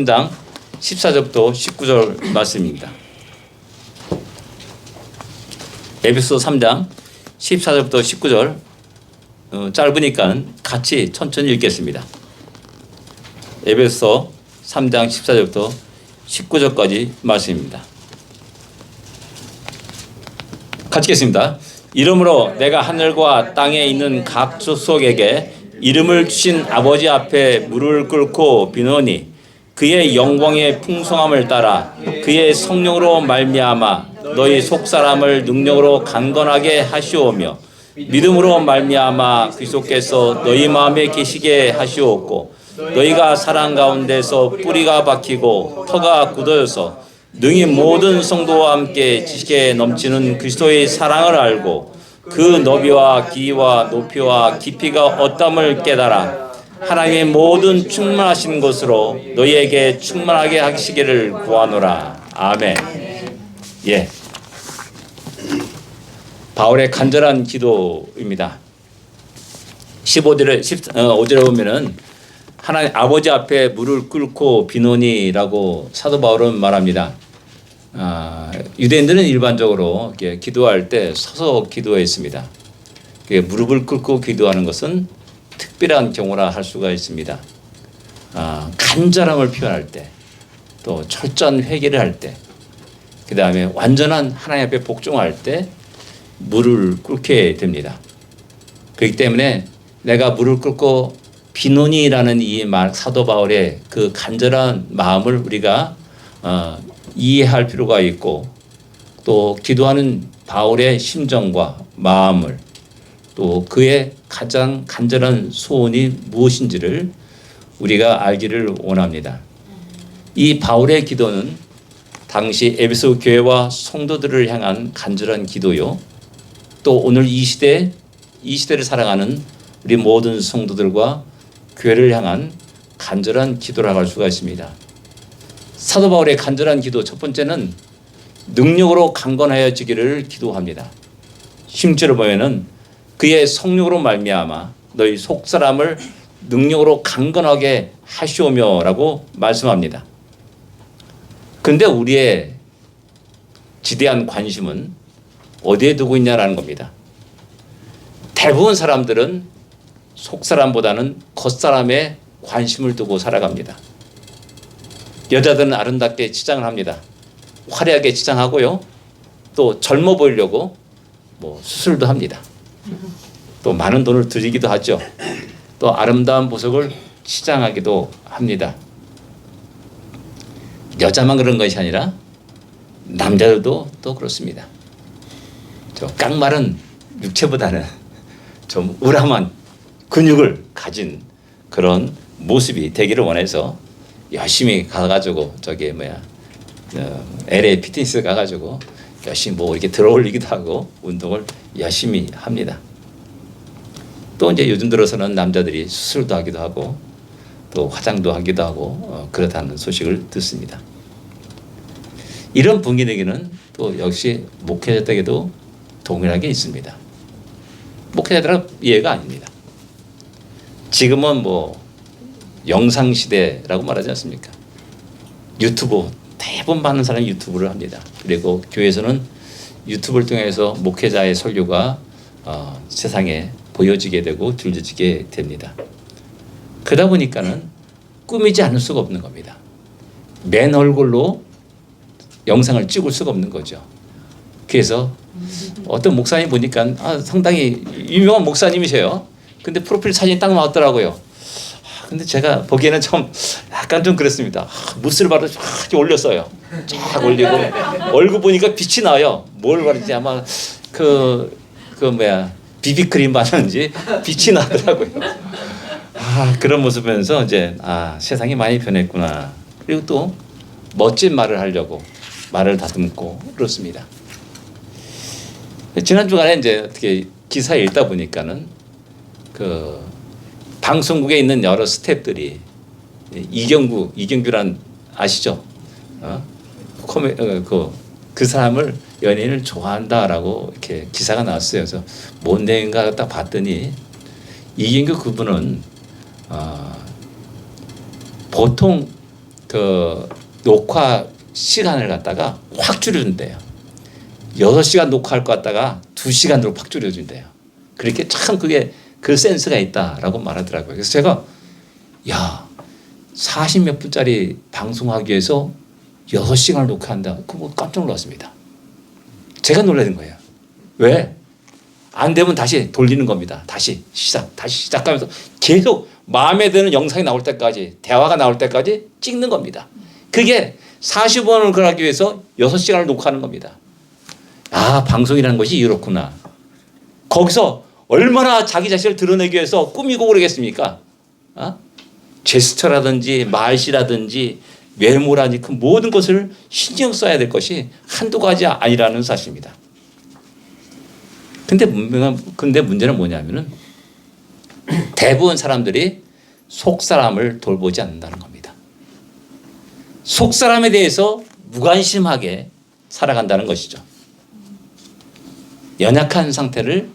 3장 14절부터 19절 말씀입니다. 에베소 3장 14절부터 19절 짧으니까 같이 천천히 읽겠습니다. 에베소 3장 14절부터 19절까지 말씀입니다. 같이 읽겠습니다. 이러므로 내가 하늘과 땅에 있는 각 족속에게 이름을 주신 아버지 앞에 무릎을 꿇고 비노니 그의 영광의 풍성함을 따라 그의 성령으로 말미암아 너희 속사람을 능력으로 강건하게 하시오며 믿음으로 말미암아 그리스도께서 너희 마음에 계시게 하시옵고 너희가 사랑 가운데서 뿌리가 박히고 터가 굳어져서 능히 모든 성도와 함께 지식에 넘치는 그리스도의 사랑을 알고 그 너비와 길이와 높이와 깊이가 어떠함을 깨달아 하나님의 모든 충만하신 것으로 너희에게 충만하게 하시기를 구하노라. 아멘. 예. 바울의 간절한 기도입니다. 15절에 보면은 하나님 아버지 앞에 무릎을 꿇고 비노니라고 사도 바울은 말합니다. 유대인들은 일반적으로 기도할 때 서서 기도했습니다. 무릎을 꿇고 기도하는 것은 특별한 경우라 할 수가 있습니다. 간절함을 표현할 때, 또 철저한 회개를 할 때, 그 다음에 완전한 하나님 앞에 복종할 때 무릎을 꿇게 됩니다. 그렇기 때문에 내가 무릎을 꿇고 비노니라는 이 말, 사도 바울의 그 간절한 마음을 우리가 이해할 필요가 있고, 또 기도하는 바울의 심정과 마음을, 또 그의 가장 간절한 소원이 무엇인지를 우리가 알기를 원합니다. 이 바울의 기도는 당시 에베소 교회와 성도들을 향한 간절한 기도요, 또 오늘 이 시대를 살아가는 우리 모든 성도들과 교회를 향한 간절한 기도라고 할 수가 있습니다. 사도 바울의 간절한 기도 첫 번째는 능력으로 강건하여지기를 기도합니다. 16절을 보면은 그의 성령으로 말미암아 너희 속사람을 능력으로 강건하게 하시오며라고 말씀합니다. 그런데 우리의 지대한 관심은 어디에 두고 있냐라는 겁니다. 대부분 사람들은 속사람보다는 겉사람에 관심을 두고 살아갑니다. 여자들은 아름답게 치장을 합니다. 화려하게 치장하고요. 또 젊어 보이려고 수술도 합니다. 또 많은 돈을 들이기도 하죠. 또 아름다운 보석을 치장하기도 합니다. 여자만 그런 것이 아니라 남자들도 또 그렇습니다. 저 깡마른 육체보다는 좀 우람한 근육을 가진 그런 모습이 되기를 원해서 열심히 가가지고 LA 피트니스 가가지고 열심히 이렇게 들어올리기도 하고 운동을 열심히 합니다. 또 이제 요즘 들어서는 남자들이 수술도 하기도 하고 또 화장도 하기도 하고 그렇다는 소식을 듣습니다. 이런 분위기는 또 역시 목회자들에게도 동일하게 있습니다. 목회자들은 예가 아닙니다. 지금은 영상 시대라고 말하지 않습니까? 유튜브, 대부분 많은 사람이 유튜브를 합니다. 그리고 교회에서는 유튜브를 통해서 목회자의 설교가 세상에 보여지게 되고 들려지게 됩니다. 그러다 보니까는 꾸미지 않을 수가 없는 겁니다. 맨 얼굴로 영상을 찍을 수가 없는 거죠. 그래서 어떤 목사님 보니까 상당히 유명한 목사님이세요. 근데 프로필 사진이 딱 나왔더라고요. 근데 제가 보기에는 약간 좀 그랬습니다. 무스를 바로 쫙 올렸어요. 쫙 올리고 얼굴 보니까 빛이 나요. 뭘 바르지 아마 비비크림 바르는지 빛이 나더라고요. 그런 모습 보면서 이제 세상이 많이 변했구나. 그리고 또 멋진 말을 하려고 말을 다듬고 그렇습니다. 지난 주간에 이제 어떻게 기사 읽다 보니까는 방송국에 있는 여러 스태프들이 이경규란 아시죠? 그 사람을 연예인을 좋아한다라고 이렇게 기사가 나왔어요. 그래서 뭔 내용인가 딱 봤더니 이경규 그분은 보통 그 녹화 시간을 갖다가 확 줄여준대요. 6시간 녹화할 것 같다가 2시간으로 확 줄여준대요. 그렇게 참 그게 그 센스가 있다라고 말하더라고요. 그래서 제가 야 40몇 분짜리 방송하기 위해서 6시간을 녹화한다. 그거 깜짝 놀랐습니다. 제가 놀라는 거예요. 왜? 안 되면 다시 돌리는 겁니다. 다시 시작하면서 계속 마음에 드는 영상이 나올 때까지, 대화가 나올 때까지 찍는 겁니다. 그게 40원을 하기 위해서 6시간을 녹화하는 겁니다. 아, 방송이라는 것이 이렇구나. 거기서 얼마나 자기 자신을 드러내기 위해서 꾸미고 그러겠습니까? 제스처라든지 말씨라든지 외모라든지 그 모든 것을 신경 써야 될 것이 한두 가지 아니라는 사실입니다. 근데 문제는 뭐냐면은 대부분 사람들이 속사람을 돌보지 않는다는 겁니다. 속사람에 대해서 무관심하게 살아간다는 것이죠. 연약한 상태를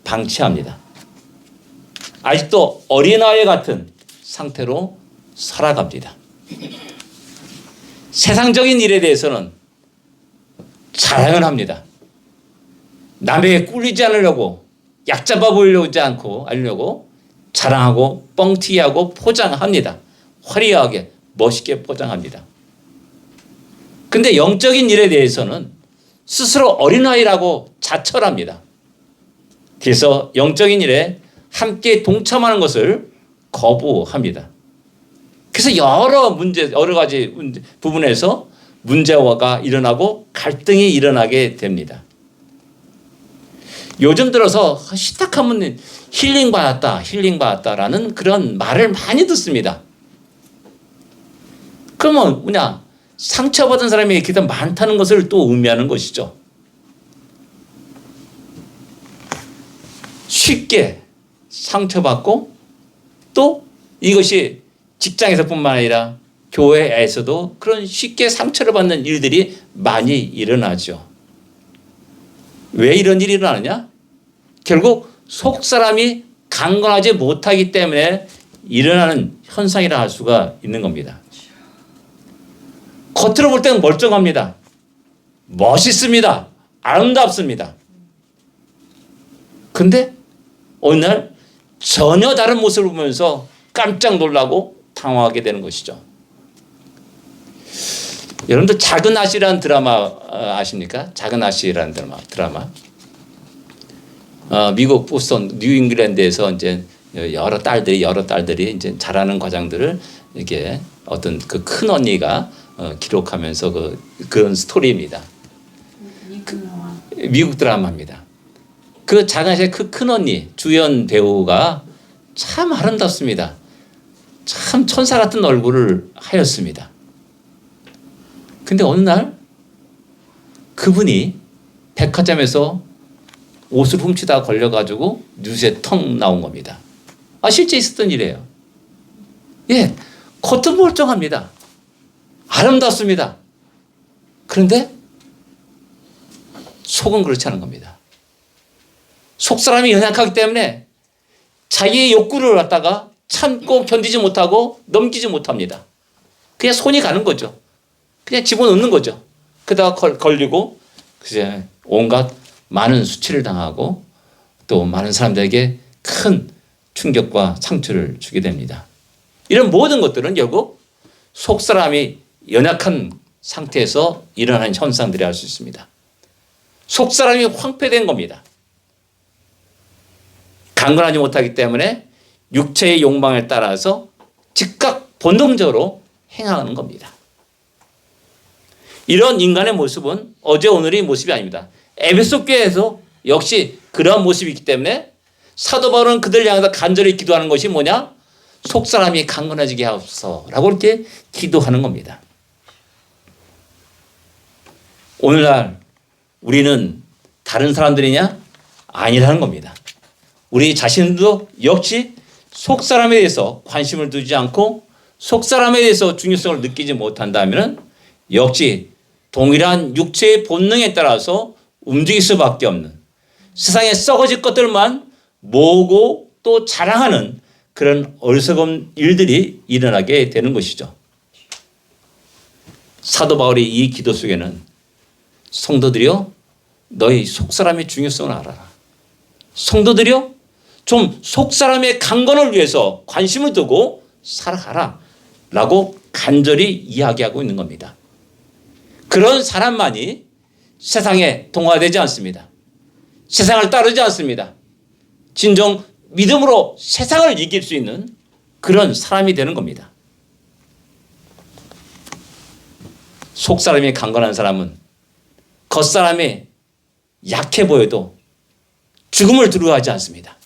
방치합니다. 아직도 어린아이 같은 상태로 살아갑니다. 세상적인 일에 대해서는 자랑을 합니다. 남에게 꿀리지 않으려고 약잡아 보이려지 않고 알려고 자랑하고 뻥튀기하고 포장합니다. 화려하게 멋있게 포장합니다. 근데 영적인 일에 대해서는 스스로 어린아이라고 자철합니다. 그래서 영적인 일에 함께 동참하는 것을 거부합니다. 그래서 여러 가지 부분에서 문제가 일어나고 갈등이 일어나게 됩니다. 요즘 들어서 시작하면 힐링받았다라는 그런 말을 많이 듣습니다. 그러면 뭐냐? 상처받은 사람이 이렇게 많다는 것을 또 의미하는 것이죠. 쉽게 상처받고 또 이것이 직장에서뿐만 아니라 교회에서도 그런 쉽게 상처를 받는 일들이 많이 일어나죠. 왜 이런 일이 일어나느냐? 결국 속사람이 강건하지 못하기 때문에 일어나는 현상이라 할 수가 있는 겁니다. 겉으로 볼 때는 멀쩡합니다. 멋있습니다. 아름답습니다. 근데 어느 날 전혀 다른 모습을 보면서 깜짝 놀라고 당황하게 되는 것이죠. 여러분들 작은 아씨라는 드라마 아십니까? 작은 아씨라는 드라마. 미국 보스턴 뉴잉글랜드에서 이제 여러 딸들이 이제 자라는 과정들을 이렇게 어떤 그 큰 언니가 기록하면서 그런 스토리입니다. 미국 드라마입니다. 그 작은 아씨의 그 큰 언니 주연 배우가 참 아름답습니다. 참 천사 같은 얼굴을 하였습니다. 근데 어느 날 그분이 백화점에서 옷을 훔치다 걸려가지고 뉴스에 텅 나온 겁니다. 실제 있었던 일이에요. 예, 겉은 멀쩡합니다. 아름답습니다. 그런데 속은 그렇지 않은 겁니다. 속 사람이 연약하기 때문에 자기의 욕구를 갖다가 참고 견디지 못하고 넘기지 못합니다. 그냥 손이 가는 거죠. 그냥 집어넣는 거죠. 그러다가 걸리고 그제 온갖 많은 수치를 당하고 또 많은 사람들에게 큰 충격과 상처를 주게 됩니다. 이런 모든 것들은 결국 속사람이 연약한 상태에서 일어나는 현상들이 알 수 있습니다. 속사람이 황폐된 겁니다. 강건하지 못하기 때문에 육체의 욕망에 따라서 즉각 본능적으로 행하는 겁니다. 이런 인간의 모습은 어제 오늘의 모습이 아닙니다. 에베소 교회에서 역시 그러한 모습이 있기 때문에 사도 바울은 그들 향해서 간절히 기도하는 것이 뭐냐? 속사람이 강건해지게 하옵소서라고 이렇게 기도하는 겁니다. 오늘날 우리는 다른 사람들이냐? 아니라는 겁니다. 우리 자신도 역시 속사람에 대해서 관심을 두지 않고 속사람에 대해서 중요성을 느끼지 못한다면 역시 동일한 육체의 본능에 따라서 움직일 수밖에 없는 세상에 썩어질 것들만 모으고 또 자랑하는 그런 어리석은 일들이 일어나게 되는 것이죠. 사도 바울의 이 기도 속에는 성도들이여 너희 속사람의 중요성을 알아라. 성도들이여 좀 속사람의 강건을 위해서 관심을 두고 살아가라 라고 간절히 이야기하고 있는 겁니다. 그런 사람만이 세상에 동화되지 않습니다. 세상을 따르지 않습니다. 진정 믿음으로 세상을 이길 수 있는 그런 사람이 되는 겁니다. 속사람이 강건한 사람은 겉사람이 약해 보여도 죽음을 두려워하지 않습니다.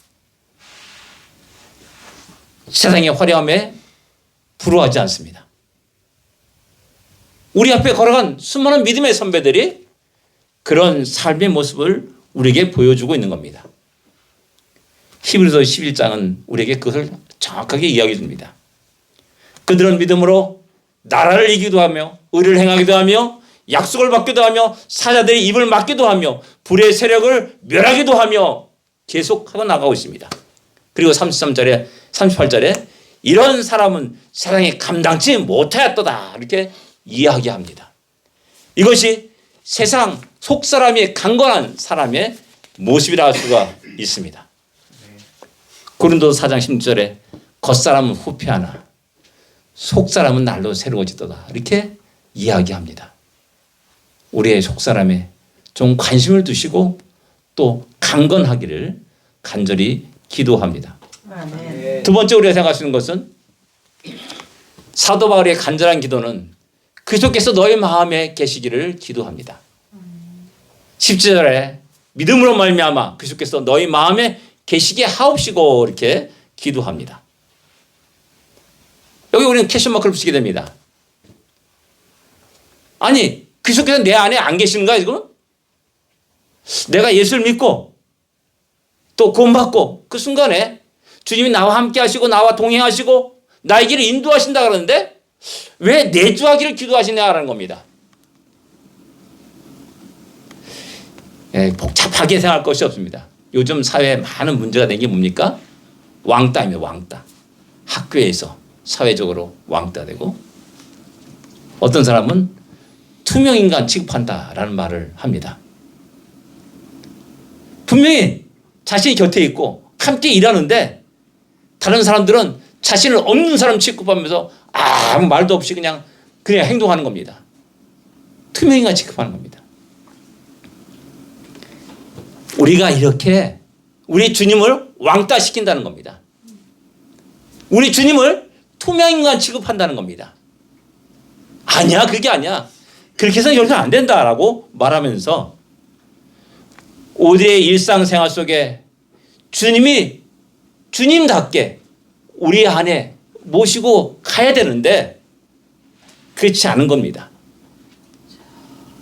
세상의 화려함에 부러워하지 않습니다. 우리 앞에 걸어간 수많은 믿음의 선배들이 그런 삶의 모습을 우리에게 보여주고 있는 겁니다. 히브리서 11장은 우리에게 그것을 정확하게 이야기해 줍니다. 그들은 믿음으로 나라를 이기기도 하며 의를 행하기도 하며 약속을 받기도 하며 사자들의 입을 막기도 하며 불의 세력을 멸하기도 하며 계속하고 나가고 있습니다. 그리고 33절에 38절에 이런 사람은 세상에 감당치 못하였도다 이렇게 이야기합니다. 이것이 세상 속사람이 강건한 사람의 모습이라 할 수가 있습니다. 고린도서 4장 16절에 겉사람은 후패하나 속사람은 날로 새로워지도다 이렇게 이야기합니다. 우리의 속사람에 좀 관심을 두시고 또 강건하기를 간절히 기도합니다. 두 번째 우리가 생각할 수 있는 것은 사도 바울의 간절한 기도는 그리스도께서 너희 마음에 계시기를 기도합니다. 17절에 믿음으로 말미암아 그리스도께서 너희 마음에 계시게 하옵시고 이렇게 기도합니다. 여기 우리는 퀘스천 마크를 붙이게 됩니다. 아니 그리스도께서 내 안에 안 계시는가 지금? 내가 예수를 믿고 또 구원받고 그 순간에 주님이 나와 함께 하시고 나와 동행하시고 나의 길을 인도하신다 그러는데 왜 내주하기를 기도하시냐라는 겁니다. 복잡하게 생각할 것이 없습니다. 요즘 사회에 많은 문제가 된 게 뭡니까? 왕따입니다. 왕따. 학교에서 사회적으로 왕따되고 어떤 사람은 투명인간 취급한다라는 말을 합니다. 분명히 자신이 곁에 있고 함께 일하는데 다른 사람들은 자신을 없는 사람 취급하면서 아무 말도 없이 그냥 행동하는 겁니다. 투명인간 취급하는 겁니다. 우리가 이렇게 우리 주님을 왕따시킨다는 겁니다. 우리 주님을 투명인간 취급한다는 겁니다. 아니야 그게 아니야. 그렇게 해서 여기서 안 된다라고 말하면서 우리의 일상생활 속에 주님이 주님답게 우리 안에 모시고 가야 되는데 그렇지 않은 겁니다.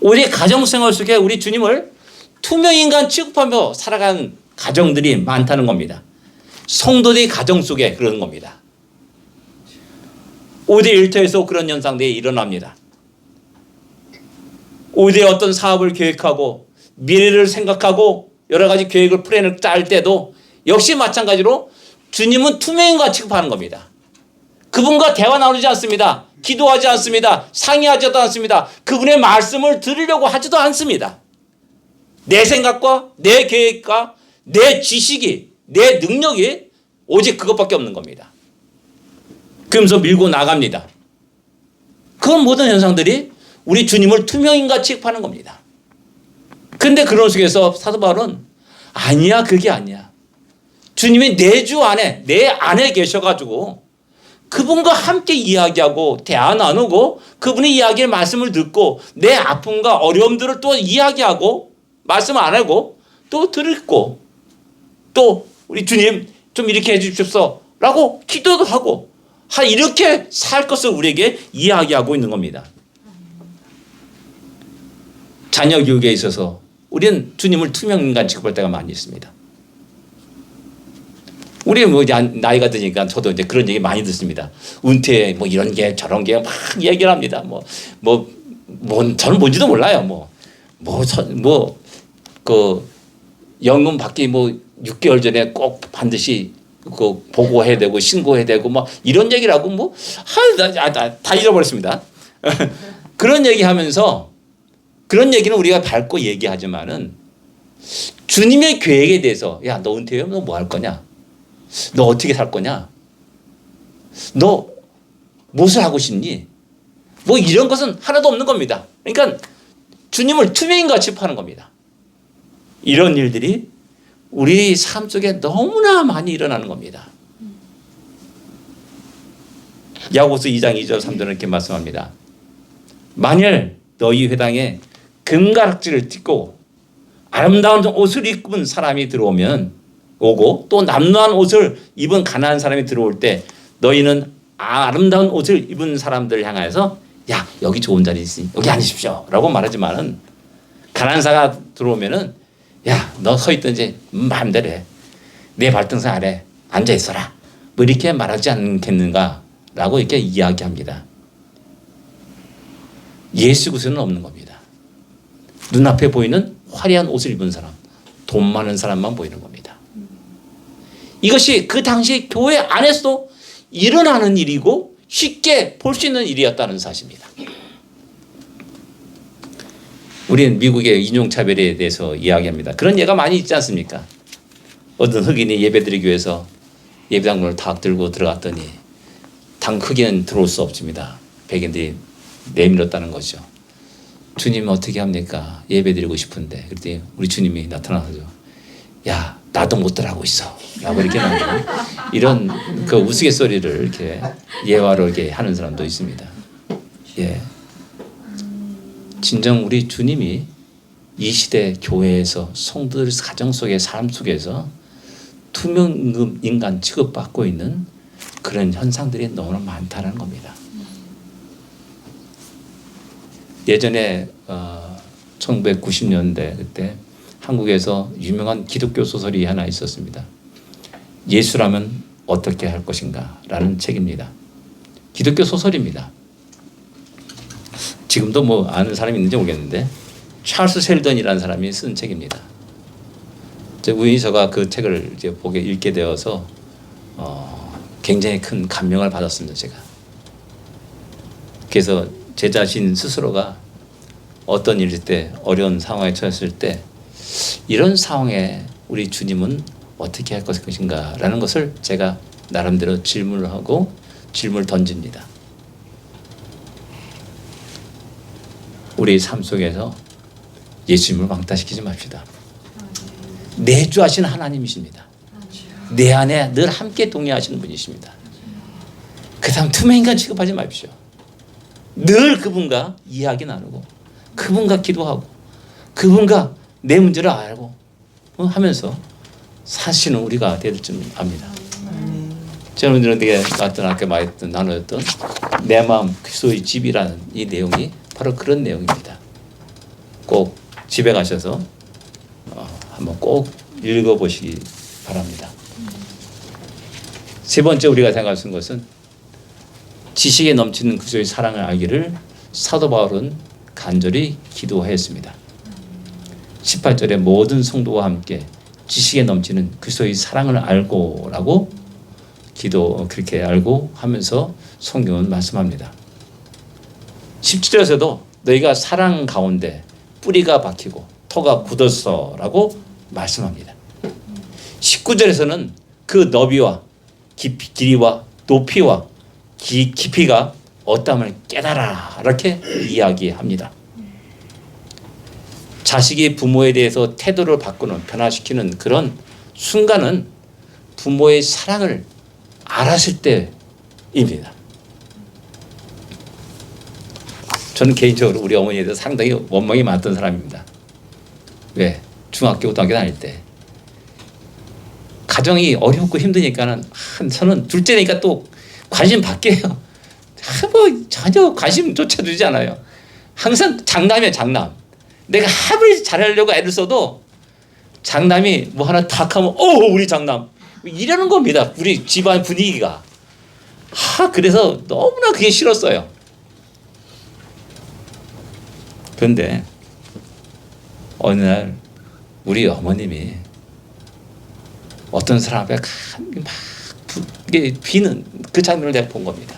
우리 가정생활 속에 우리 주님을 투명인간 취급하며 살아가는 가정들이 많다는 겁니다. 성도들의 가정 속에 그런 겁니다. 5대 일터에서 그런 현상들이 일어납니다. 5대 어떤 사업을 계획하고 미래를 생각하고 여러 가지 계획을 플랜을 짤 때도 역시 마찬가지로 주님은 투명인간 취급하는 겁니다. 그분과 대화 나누지 않습니다. 기도하지 않습니다. 상의하지도 않습니다. 그분의 말씀을 들으려고 하지도 않습니다. 내 생각과 내 계획과 내 지식이 내 능력이 오직 그것밖에 없는 겁니다. 그러면서 밀고 나갑니다. 그런 모든 현상들이 우리 주님을 투명인간 취급하는 겁니다. 그런데 그런 속에서 사도 바울은 아니야 그게 아니야. 주님이 내 주 안에 내 안에 계셔가지고 그분과 함께 이야기하고 대화 나누고 그분의 이야기의 말씀을 듣고 내 아픔과 어려움들을 또 이야기하고 말씀 안 하고 또 듣고 또 우리 주님 좀 이렇게 해 주십시오 라고 기도도 하고 이렇게 살 것을 우리에게 이야기하고 있는 겁니다. 자녀 교육에 있어서 우리는 주님을 투명인간 취급할 때가 많이 있습니다. 우리 나이가 드니까 저도 이제 그런 얘기 많이 듣습니다. 은퇴 이런 게 저런 게 막 얘기를 합니다. 저는 뭔지도 몰라요. 그 연금 받기 6개월 전에 꼭 반드시 그 보고해야 되고 신고해야 되고 이런 얘기를 하고 다 잊어버렸습니다. 그런 얘기하면서 그런 얘기는 우리가 밝고 얘기하지만은 주님의 계획에 대해서 야, 너 은퇴하면 너 뭐 할 거냐? 너 어떻게 살 거냐? 너 무엇을 하고 싶니? 뭐 이런 것은 하나도 없는 겁니다. 그러니까 주님을 투명인같이 파는 겁니다. 이런 일들이 우리 삶 속에 너무나 많이 일어나는 겁니다. 야고보서 2장 2절 3절은 이렇게 말씀합니다. 만일 너희 회당에 금가락지를 띠고 아름다운 옷을 입은 사람이 들어오면 오고 또 남루한 옷을 입은 가난한 사람이 들어올 때 너희는 아름다운 옷을 입은 사람들 향하여서 야, 여기 좋은 자리 있으니 여기 앉으십시오 라고 말하지만은 가난한 사가 들어오면은 야, 너 서 있든지 마음대로 해. 내 발등상 아래 앉아 있어라. 뭐 이렇게 말하지 않겠는가 라고 이렇게 이야기합니다. 예수 그리스도는 없는 겁니다. 눈앞에 보이는 화려한 옷을 입은 사람, 돈 많은 사람만 보이는 겁니다. 이것이 그 당시 교회 안에서도 일어나는 일이고 쉽게 볼 수 있는 일이었다는 사실입니다. 우리는 미국의 인종차별에 대해서 이야기합니다. 그런 예가 많이 있지 않습니까? 어떤 흑인이 예배드리기 위해서 예배당문을 탁 들고 들어갔더니 흑인은 들어올 수 없습니다. 백인들이 내밀었다는 거죠. 주님 어떻게 합니까? 예배드리고 싶은데. 그랬더니 우리 주님이 나타나서 야, 나도 못 들어가고 있어 라고 이렇게 하는 이런 그 우스갯소리를 이렇게 예화로 이렇게 하는 사람도 있습니다. 예. 진정 우리 주님이 이 시대 교회에서 성도들 가정 속의 삶 속에서 투명 인간 취급받고 있는 그런 현상들이 너무나 많다는 겁니다. 예전에 1990년대 그때 한국에서 유명한 기독교 소설이 하나 있었습니다. 예수라면 어떻게 할 것인가 라는 책입니다. 기독교 소설입니다. 지금도 뭐 아는 사람이 있는지 모르겠는데 찰스 셀던이라는 사람이 쓴 책입니다. 우연히 제가 그 책을 이제 읽게 되어서 굉장히 큰 감명을 받았습니다. 제가. 그래서 제 자신 스스로가 어떤 일일 때 어려운 상황에 처했을 때 이런 상황에 우리 주님은 어떻게 할 것인가 라는 것을 제가 나름대로 질문을 하고 질문을 던집니다. 우리 삶 속에서 예수님을 왕따시키지 맙시다. 내주하시는 하나님이십니다. 내 안에 늘 함께 동의하시는 분이십니다. 그 다음 투명인간 취급하지 마십시오. 늘 그분과 이야기 나누고 그분과 기도하고 그분과 내 문제를 알고 하면서 사시는 우리가 될 줄 압니다. 여러분들에게 아까 말했던 나누었던 내 마음 그리스도의 집이라는 이 내용이 바로 그런 내용입니다. 꼭 집에 가셔서 한번 꼭 읽어보시기 바랍니다. 세 번째 우리가 생각할 수 있는 것은 지식에 넘치는 그리스도의 사랑을 알기를 사도 바울은 간절히 기도했습니다. 18절에 모든 성도와 함께 지식에 넘치는 그리스도의 사랑을 알고라고 그렇게 알고 하면서 성경은 말씀합니다. 17절에서도 너희가 사랑 가운데 뿌리가 박히고 터가 굳었어라고 말씀합니다. 19절에서는 그 너비와 길이와 높이와 깊이가 어떠함을 깨달아라 이렇게 이야기합니다. 자식이 부모에 대해서 태도를 바꾸는 변화시키는 그런 순간은 부모의 사랑을 알았을 때입니다. 저는 개인적으로 우리 어머니에 대해서 상당히 원망이 많았던 사람입니다. 왜? 중학교, 고등학교 다닐 때 가정이 어렵고 힘드니까는 저는 둘째니까 또 관심 받게요. 뭐 전혀 관심조차 두지 않아요. 항상 장남이에요, 장남. 내가 합을 잘하려고 애를 써도 장남이 뭐 하나 탁 하면 우리 장남 이러는 겁니다. 우리 집안 분위기가. 그래서 너무나 그게 싫었어요. 그런데 어느 날 우리 어머님이 어떤 사람 앞에 막 비는 그 장면을 내가 본 겁니다.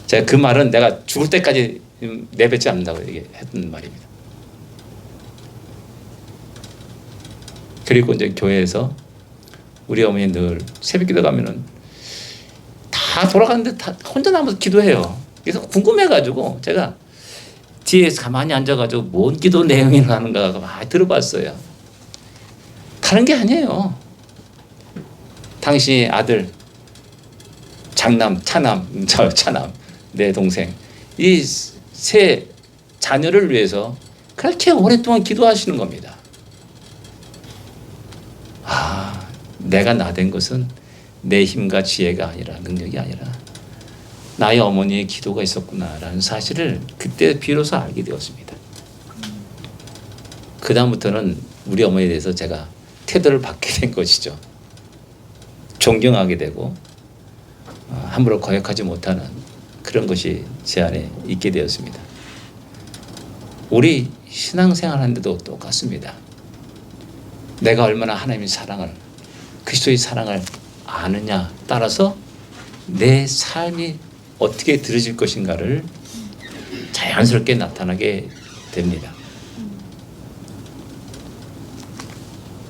제가 그 말은 내가 죽을 때까지 내뱉지 않는다고 했던 말입니다. 그리고 이제 교회에서 우리 어머니 늘 새벽기도 가면은 다 돌아가는데 다 혼자 남아서 기도해요. 그래서 궁금해가지고 제가 뒤에 가만히 앉아가지고 뭔 기도 내용이 나는가 많이 들어봤어요. 다른 게 아니에요. 당신의 아들 장남, 차남, 내 동생 이 세 자녀를 위해서 그렇게 오랫동안 기도하시는 겁니다. 아, 내가 나된 것은 내 힘과 지혜가 아니라 능력이 아니라 나의 어머니의 기도가 있었구나라는 사실을 그때 비로소 알게 되었습니다. 그 다음부터는 우리 어머니에 대해서 제가 태도를 받게 된 것이죠. 존경하게 되고 함부로 거역하지 못하는 그런 것이 제 안에 있게 되었습니다. 우리 신앙생활 하는데도 똑같습니다. 내가 얼마나 하나님의 사랑을, 그리스도의 사랑을 아느냐 따라서 내 삶이 어떻게 들어질 것인가를 자연스럽게 나타나게 됩니다.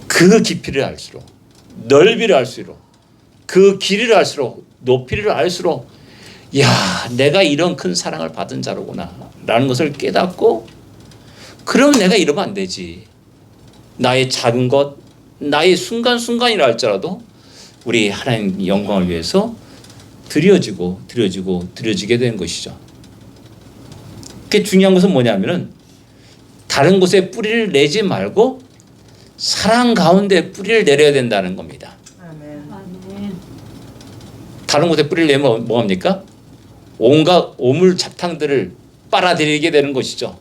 그 깊이를 알수록, 넓이를 알수록, 그 길이를 알수록, 높이를 알수록 야, 내가 이런 큰 사랑을 받은 자로구나 라는 것을 깨닫고 그럼 내가 이러면 안 되지. 나의 작은 것, 나의 순간순간이라 할지라도 우리 하나님 영광을 위해서 드려지게 되는 것이죠. 그게 중요한 것은 뭐냐면은 다른 곳에 뿌리를 내지 말고 사랑 가운데 뿌리를 내려야 된다는 겁니다. 아멘. 다른 곳에 뿌리를 내면 뭐합니까? 온갖 오물 잡탕들을 빨아들이게 되는 것이죠.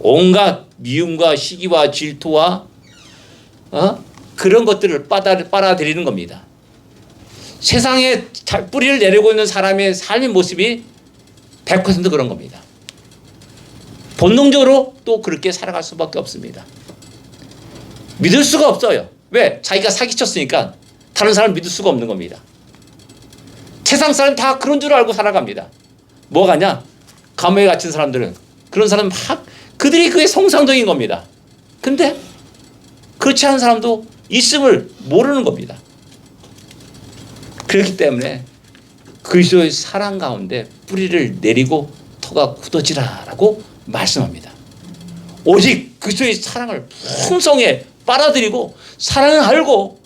온갖 미움과 시기와 질투와 그런 것들을 빨아들이는 겁니다. 세상에 뿌리를 내리고 있는 사람의 삶의 모습이 100% 그런 겁니다. 본능적으로 또 그렇게 살아갈 수밖에 없습니다. 믿을 수가 없어요. 왜? 자기가 사기쳤으니까 다른 사람을 믿을 수가 없는 겁니다. 세상 사람 다 그런 줄 알고 살아갑니다. 뭐가냐? 감옥에 갇힌 사람들은 그런 사람 막 그들이 그게 정상적인 겁니다. 근데 그렇지 않은 사람도 있음을 모르는 겁니다. 그렇기 때문에 그리스도의 사랑 가운데 뿌리를 내리고 터가 굳어지라라고 말씀합니다. 오직 그리스도의 사랑을 풍성에 빨아들이고 사랑을 알고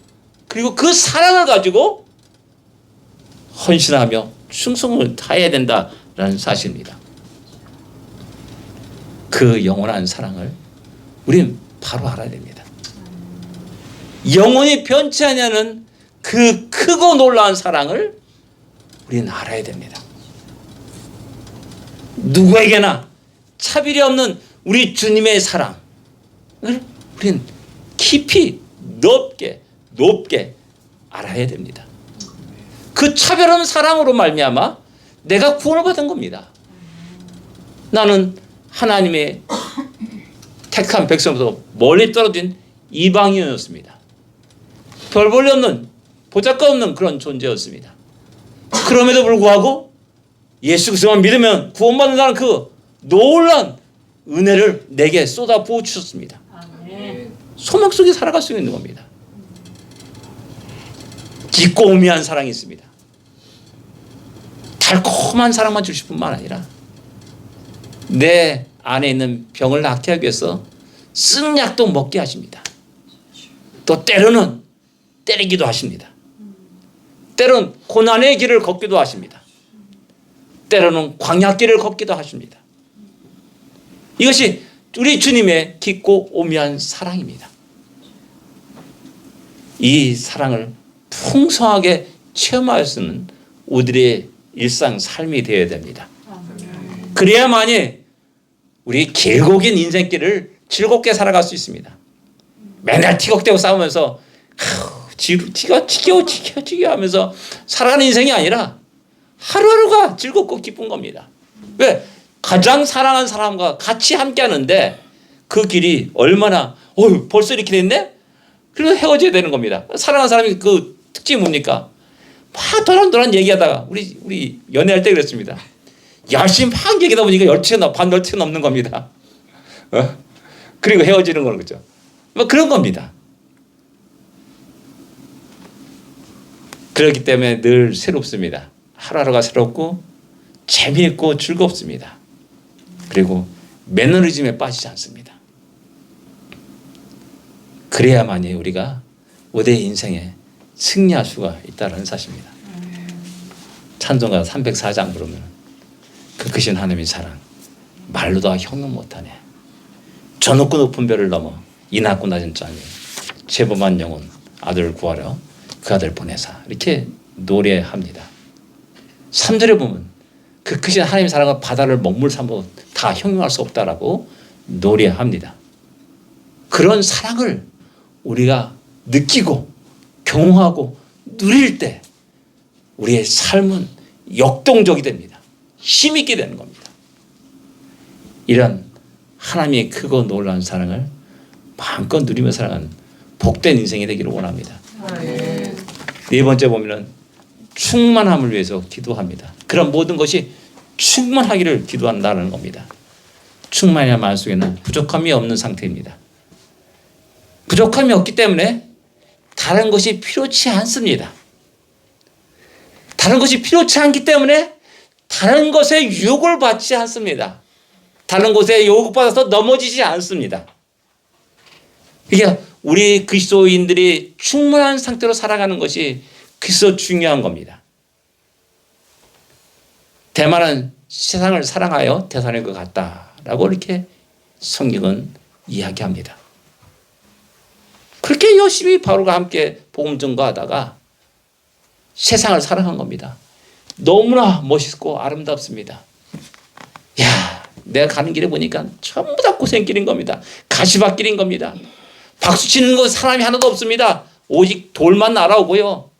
그리고 그 사랑을 가지고 헌신하며 충성을 다해야 된다라는 사실입니다. 그 영원한 사랑을 우리는 바로 알아야 됩니다. 영원히 변치 않냐는 그 크고 놀라운 사랑을 우리는 알아야 됩니다. 누구에게나 차별이 없는 우리 주님의 사랑을 우리는 깊이 높게 알아야 됩니다. 그 차별 없는 사랑으로 말미암아 내가 구원을 받은 겁니다. 나는 하나님의 택한 백성으로부터 멀리 떨어진 이방인이었습니다. 별 볼일 없는 보잘것없는 그런 존재였습니다. 그럼에도 불구하고 예수 그리스도만 믿으면 구원받는다는 그 놀라운 은혜를 내게 쏟아 부어 주셨습니다. 소망 속에 살아갈 수 있는 겁니다. 깊고 오묘한 사랑이 있습니다. 달콤한 사랑만 주실 뿐만 아니라 내 안에 있는 병을 낫게 하기 위해서 쓴 약도 먹게 하십니다. 또 때로는 때리기도 하십니다. 때로는 고난의 길을 걷기도 하십니다. 때로는 광야길을 걷기도 하십니다. 이것이 우리 주님의 깊고 오묘한 사랑입니다. 이 사랑을 풍성하게 체험할 수 있는 우리의 일상 삶이 되어야 됩니다. 그래야만이 우리 길고 긴 인생길을 즐겁게 살아갈 수 있습니다. 맨날 티격대고 싸우면서 지겨워 하면서 살아가는 인생이 아니라 하루하루가 즐겁고 기쁜 겁니다. 왜? 가장 사랑하는 사람과 같이 함께 하는데 그 길이 얼마나 벌써 이렇게 됐네? 그래서 헤어져야 되는 겁니다. 사랑하는 사람이 그 특징이 뭡니까? 막 도란도란 얘기하다가 우리 연애할 때 그랬습니다. 열심히 막 얘기하다 보니까 반 열티가 넘는 겁니다. 그리고 헤어지는 거는 거죠. 뭐 그런 겁니다. 그렇기 때문에 늘 새롭습니다. 하루하루가 새롭고 재미있고 즐겁습니다. 그리고 매너리즘에 빠지지 않습니다. 그래야만이 우리가 우리의 인생에 승리할 수가 있다는 사실입니다. 찬송가 304장 부르면 그 크신 하나님의 사랑 말로도 형용 못하네. 저 높고 높은 별을 넘어 이 낮고 낮은 땅에 죄범한 영혼 아들을 구하려 그 아들 보내사 이렇게 노래합니다. 3절에 보면 그 크신 하나님의 사랑은 바다를 먹물 삼아 다 형용할 수 없다라고 노래합니다. 그런 사랑을 우리가 느끼고 경험하고 누릴 때 우리의 삶은 역동적이 됩니다. 힘있게 되는 겁니다. 이런 하나님의 크고 놀라운 사랑을 마음껏 누리며 살아가는 복된 인생이 되기를 원합니다. 네 번째 보면은 충만함을 위해서 기도합니다. 그런 모든 것이 충만하기를 기도한다는 겁니다. 충만이야 말 속에는 부족함이 없는 상태입니다. 부족함이 없기 때문에 다른 것이 필요치 않습니다. 다른 것이 필요치 않기 때문에 다른 것에 유혹을 받지 않습니다. 다른 것에 유혹받아서 넘어지지 않습니다. 그러니까 우리 그리스도인들이 충만한 상태로 살아가는 것이 그래서 중요한 겁니다. 대만은 세상을 사랑하여 태산일 것 같다라고 이렇게 성경은 이야기합니다. 그렇게 열심히 바울과 함께 복음 전가하다가 세상을 사랑한 겁니다. 너무나 멋있고 아름답습니다. 야, 내가 가는 길에 보니까 전부 다 고생길인 겁니다. 가시밭길인 겁니다. 박수 치는 거 사람이 하나도 없습니다. 오직 돌만 날아오고요.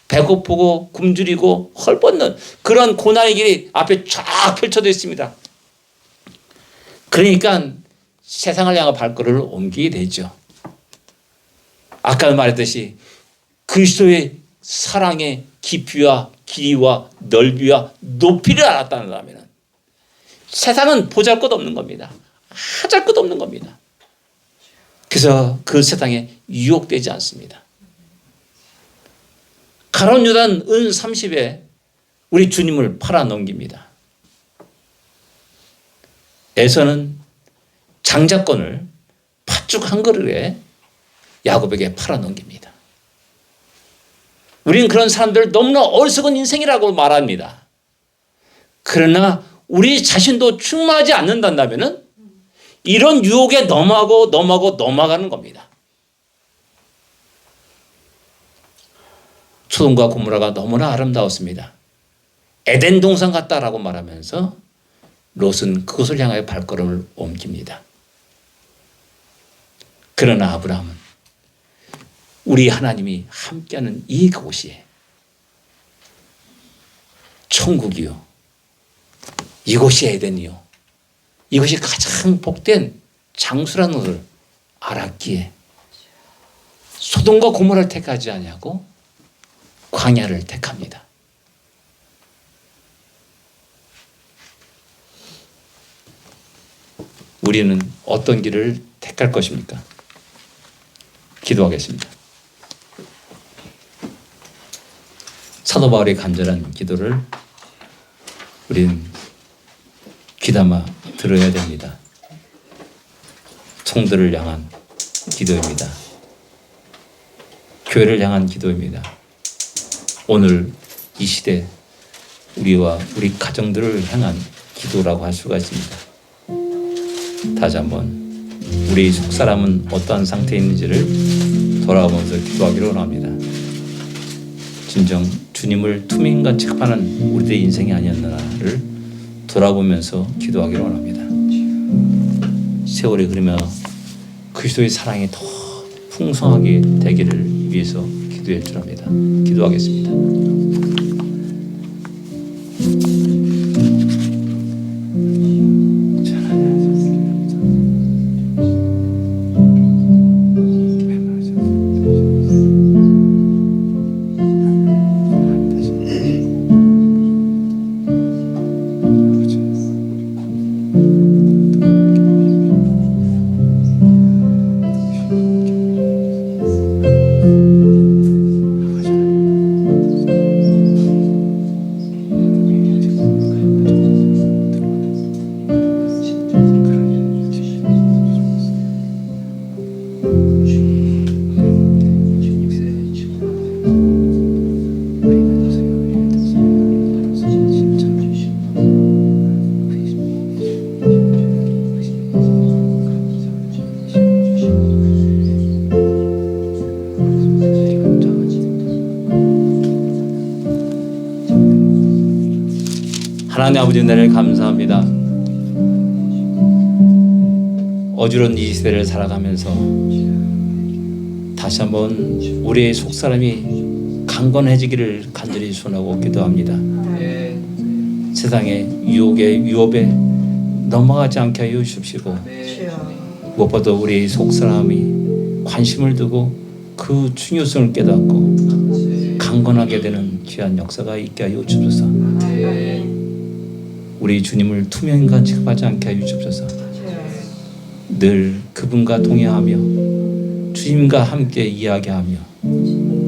배고프고 굶주리고 헐벗는 그런 고난의 길이 앞에 쫙 펼쳐져 있습니다. 그러니까 세상을 향한 발걸음을 옮기게 되죠. 아까 말했듯이 그리스도의 사랑의 깊이와 길이와 넓이와 높이를 알았다면 세상은 보잘것없는 겁니다. 하잘것없는 겁니다. 그래서 그 세상에 유혹되지 않습니다. 가룟 유다는 은 30에 우리 주님을 팔아넘깁니다. 에서는 장자권을 팥죽 한 그릇에 야곱에게 팔아넘깁니다. 우리는 그런 사람들을 너무나 어리석은 인생이라고 말합니다. 그러나 우리 자신도 충만하지 않는다면 이런 유혹에 넘어가는 겁니다. 소돔과 고모라가 너무나 아름다웠습니다. 에덴 동산 같다라고 말하면서 롯은 그것을 향하여 발걸음을 옮깁니다. 그러나 아브라함은 우리 하나님이 함께하는 이곳이 천국이요, 이곳이 에덴이요, 이것이 가장 복된 장수라는 것을 알았기에 소돔과 고모라를 택하지 아니하고 광야를 택합니다. 우리는 어떤 길을 택할 것입니까? 기도하겠습니다. 사도 바울의 간절한 기도를 우리는 귀담아 들어야 됩니다. 성도를 향한 기도입니다. 교회를 향한 기도입니다. 오늘 이 시대 우리와 우리 가정들을 향한 기도라고 할 수가 있습니다. 다시 한번 우리 속사람은 어떠한 상태에 있는지를 돌아보면서 기도하기로 원합니다. 진정 주님을 투민과 체크하는 우리들의 인생이 아니었나를 돌아보면서 기도하기로 원합니다. 세월이 흐르며 그리스도의 사랑이 더 풍성하게 되기를 위해서 기도할 줄 압니다. 기도하겠습니다. 하나님 아버지 은혜를 감사합니다. 어지러운 이 시대를 살아가면서 다시 한번 우리의 속사람이 강건해지기를 간절히 소원하고 기도합니다. 세상의 유혹에 넘어가지 않게 하여 주십시고, 무엇보다 우리의 속사람이 관심을 두고 그 중요성을 깨닫고 강건하게 되는 귀한 역사가 있게 하여 주옵소서. 우리 주님을 투명인간 취급하지 않게 하여 주옵소서. 늘 그분과 동행하며 주님과 함께 이야기하며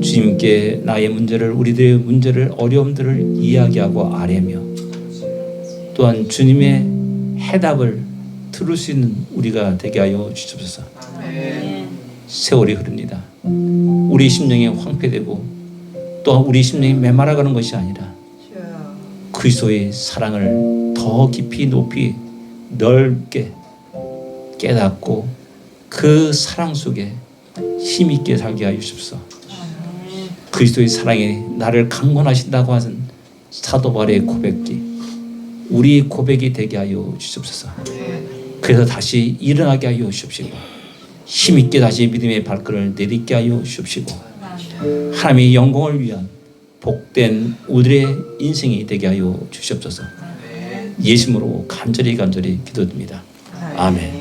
주님께 나의 문제를, 우리들의 문제를, 어려움들을 이야기하고 아뢰며 또한 주님의 해답을 들을 수 있는 우리가 되게 하여 주옵소서. 세월이 흐릅니다. 우리 심령이 황폐되고 또한 우리 심령이 메말라가는 것이 아니라 그리스도의 사랑을 더 깊이 높이 넓게 깨닫고 그 사랑 속에 힘있게 살게 하여 주옵소서. 그리스도의 사랑이 나를 강건하신다고 하는 사도 바울의 고백이 우리 고백이 되게 하여 주옵소서. 그래서 다시 일어나게 하여 주옵시고 힘있게 다시 믿음의 발걸음을 내딛게 하여 주옵시고 하나님의 영광을 위한 복된 우리의 인생이 되게 하여 주시옵소서. 예수님으로 간절히 기도드립니다. 아멘.